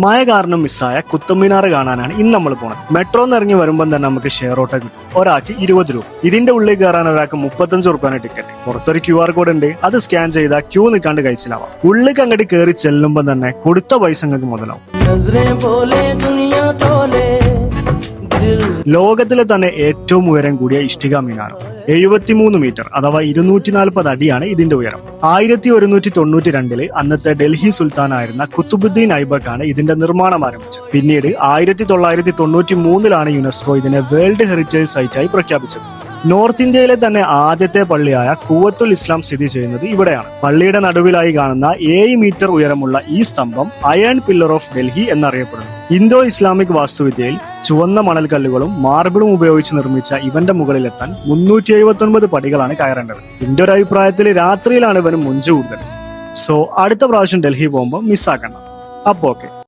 മഴ കാരണം മിസ്സായ കുത്തബ് മിനാർ കാണാനാണ് ഇന്ന് നമ്മൾ പോണത്. മെട്രോന്ന് ഇറങ്ങി വരുമ്പോൾ തന്നെ നമുക്ക് ഷെയർ ഓട്ടോ കിട്ടും. ഒരാൾക്ക് 20 രൂപ. ഇതിന്റെ ഉള്ളിൽ കയറാൻ ഒരാൾക്ക് 35 റുപ്യാണ് ടിക്കറ്റ്. പുറത്തൊരു QR കോഡ് ഉണ്ട്, അത് സ്കാൻ ചെയ്താൽ ക്യൂ നിൽക്കാണ്ട് കഴിച്ചിലാവാം. ഉള്ളിലേക്ക് അങ്ങോട്ട് കയറി ചെല്ലുമ്പോൾ തന്നെ കൊടുത്ത പൈസ നിങ്ങൾക്ക് മുതലാവും. ലോകത്തിലെ തന്നെ ഏറ്റവും ഉയരം കൂടിയ ഇഷ്ടിക മിനാരം 73 മീറ്റർ അഥവാ 240 അടിയാണ് ഇതിന്റെ ഉയരം. 1192 അന്നത്തെ ഡൽഹി സുൽത്താനായിരുന്ന കുത്തുബുദ്ദീൻ ഐബക്കാണ് ഇതിന്റെ നിർമ്മാണം ആരംഭിച്ചത്. പിന്നീട് 1993 യുനെസ്കോ ഇതിനെ വേൾഡ് ഹെറിറ്റേജ് സൈറ്റായി പ്രഖ്യാപിച്ചത്. നോർത്ത് ഇന്ത്യയിലെ തന്നെ ആദ്യത്തെ പള്ളിയായ കൂവത്തുൽ ഇസ്ലാം സ്ഥിതി ചെയ്യുന്നത് ഇവിടെയാണ്. പള്ളിയുടെ നടുവിലായി കാണുന്ന 7 മീറ്റർ ഉയരമുള്ള ഈ സ്തംഭം അയൺ പില്ലർ ഓഫ് ഡൽഹി എന്നറിയപ്പെടുന്നു. ഇന്തോ ഇസ്ലാമിക് വാസ്തുവിദ്യയിൽ ചുവന്ന മണൽക്കല്ലുകളും മാർബിളും ഉപയോഗിച്ച് നിർമ്മിച്ച ഇവന്റെ മുകളിലെത്താൻ 379 പടികളാണ് കയറേണ്ടത്. എന്റെ ഒരു അഭിപ്രായത്തിൽ രാത്രിയിലാണ് ഇവന് മുഞ്ചു കൂടുതൽ. സോ അടുത്ത പ്രാവശ്യം ഡൽഹി പോകുമ്പോൾ മിസ്സാക്കണം. അപ്പോ ഓക്കെ.